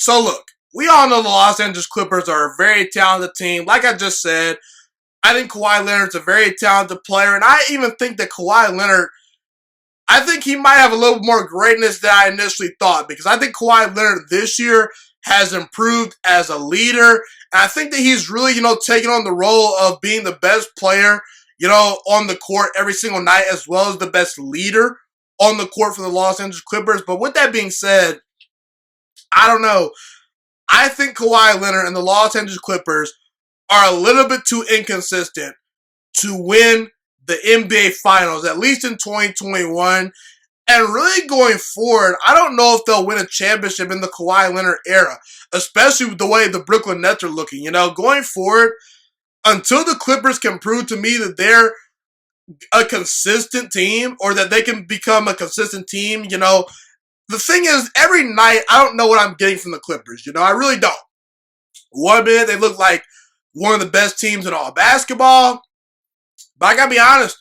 So look, we all know the Los Angeles Clippers are a very talented team. Like I just said, I think Kawhi Leonard's a very talented player, and I even think that Kawhi Leonard, I think he might have a little more greatness than I initially thought, because I think Kawhi Leonard this year has improved as a leader, and I think that he's really, taking on the role of being the best player, on the court every single night, as well as the best leader on the court for the Los Angeles Clippers. But with that being said, I don't know. I think Kawhi Leonard and the Los Angeles Clippers are a little bit too inconsistent to win the NBA Finals, at least in 2021. And really going forward, I don't know if they'll win a championship in the Kawhi Leonard era, especially with the way the Brooklyn Nets are looking. Going forward, until the Clippers can prove to me that they're a consistent team, or that they can become a consistent team, the thing is, every night, I don't know what I'm getting from the Clippers. I really don't. One minute, they look like one of the best teams in all basketball. But I gotta be honest,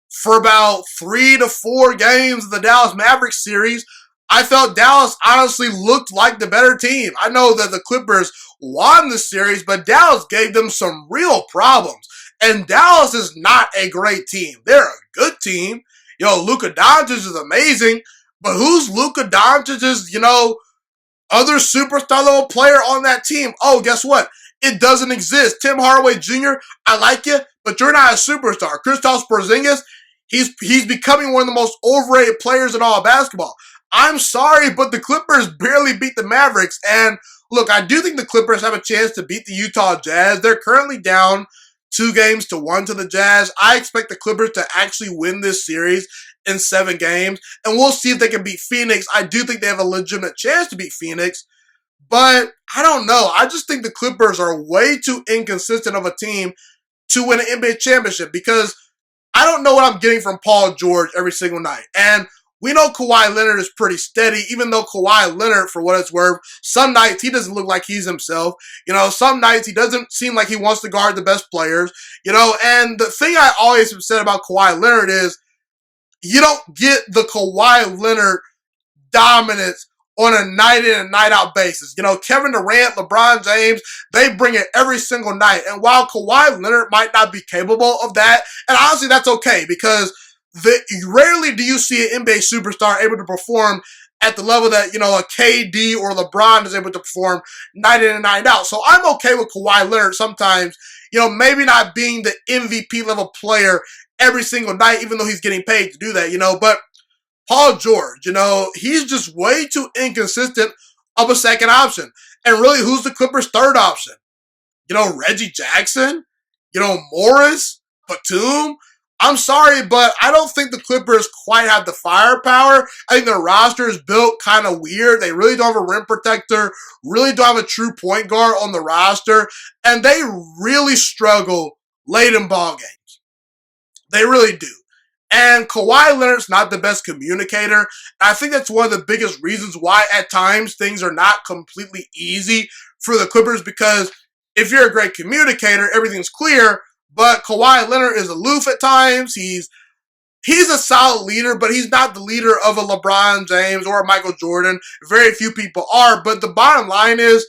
for about 3 to 4 games of the Dallas Mavericks series, I felt Dallas honestly looked like the better team. I know that the Clippers won the series, but Dallas gave them some real problems. And Dallas is not a great team. They're a good team. Luka Doncic is amazing. But who's Luka Doncic's, other superstar level player on that team? Oh, guess what? It doesn't exist. Tim Hardaway Jr., I like you, but you're not a superstar. Kristaps Porzingis, he's becoming one of the most overrated players in all of basketball. I'm sorry, but the Clippers barely beat the Mavericks. And look, I do think the Clippers have a chance to beat the Utah Jazz. They're currently down 2-1 to the Jazz. I expect the Clippers to actually win this series in 7 games, and we'll see if they can beat Phoenix. I do think they have a legitimate chance to beat Phoenix, but I don't know. I just think the Clippers are way too inconsistent of a team to win an NBA championship, because I don't know what I'm getting from Paul George every single night. And we know Kawhi Leonard is pretty steady, even though Kawhi Leonard, for what it's worth, some nights he doesn't look like he's himself. Some nights he doesn't seem like he wants to guard the best players. And the thing I always have said about Kawhi Leonard is, you don't get the Kawhi Leonard dominance on a night in and night out basis. Kevin Durant, LeBron James, they bring it every single night. And while Kawhi Leonard might not be capable of that, and honestly that's okay, because rarely do you see an NBA superstar able to perform at the level that, a KD or LeBron is able to perform night in and night out. So I'm okay with Kawhi Leonard sometimes, maybe not being the MVP level player every single night, even though he's getting paid to do that, but Paul George, he's just way too inconsistent of a second option. And really, who's the Clippers' third option? Reggie Jackson? Morris? Batum? I'm sorry, but I don't think the Clippers quite have the firepower. I think their roster is built kind of weird. They really don't have a rim protector, really don't have a true point guard on the roster, and they really struggle late in ball games. They really do. And Kawhi Leonard's not the best communicator. I think that's one of the biggest reasons why at times things are not completely easy for the Clippers, because if you're a great communicator, everything's clear, but Kawhi Leonard is aloof at times. He's a solid leader, but he's not the leader of a LeBron James or a Michael Jordan. Very few people are, but the bottom line is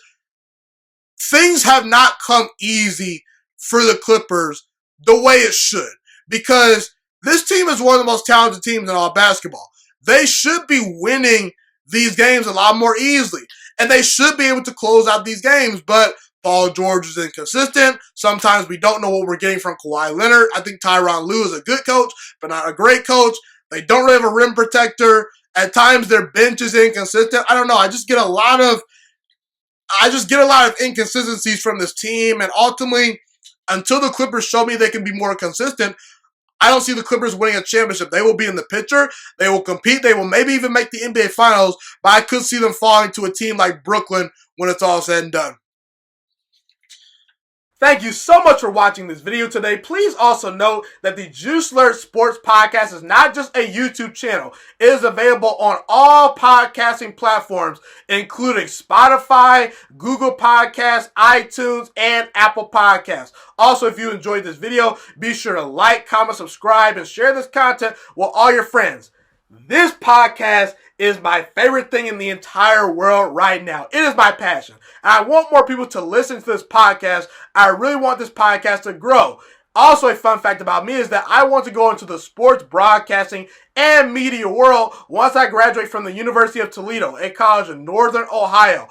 things have not come easy for the Clippers the way it should, because this team is one of the most talented teams in all basketball. They should be winning these games a lot more easily, and they should be able to close out these games, but Paul George is inconsistent. Sometimes we don't know what we're getting from Kawhi Leonard. I think Tyronn Lue is a good coach, but not a great coach. They don't really have a rim protector. At times their bench is inconsistent. I don't know. I just get a lot of inconsistencies from this team, and ultimately, until the Clippers show me they can be more consistent, I don't see the Clippers winning a championship. They will be in the picture. They will compete. They will maybe even make the NBA Finals, but I could see them falling to a team like Brooklyn when it's all said and done. Thank you so much for watching this video today. Please also note that the Juice Alert Sports Podcast is not just a YouTube channel. It is available on all podcasting platforms, including Spotify, Google Podcasts, iTunes, and Apple Podcasts. Also, if you enjoyed this video, be sure to like, comment, subscribe, and share this content with all your friends. This podcast is my favorite thing in the entire world right now. It is my passion. And I want more people to listen to this podcast. I really want this podcast to grow. Also, a fun fact about me is that I want to go into the sports broadcasting and media world once I graduate from the University of Toledo, a college in Northern Ohio.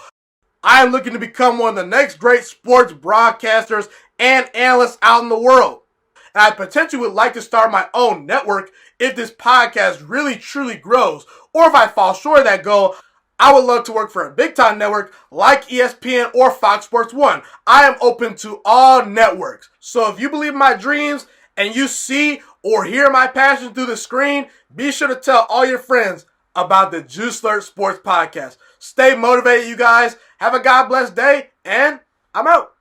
I am looking to become one of the next great sports broadcasters and analysts out in the world. And I potentially would like to start my own network if this podcast really truly grows. Or if I fall short of that goal, I would love to work for a big time network like ESPN or Fox Sports 1. I am open to all networks. So if you believe in my dreams and you see or hear my passion through the screen, be sure to tell all your friends about the Juice Alert Sports Podcast. Stay motivated, you guys. Have a God bless day, and I'm out.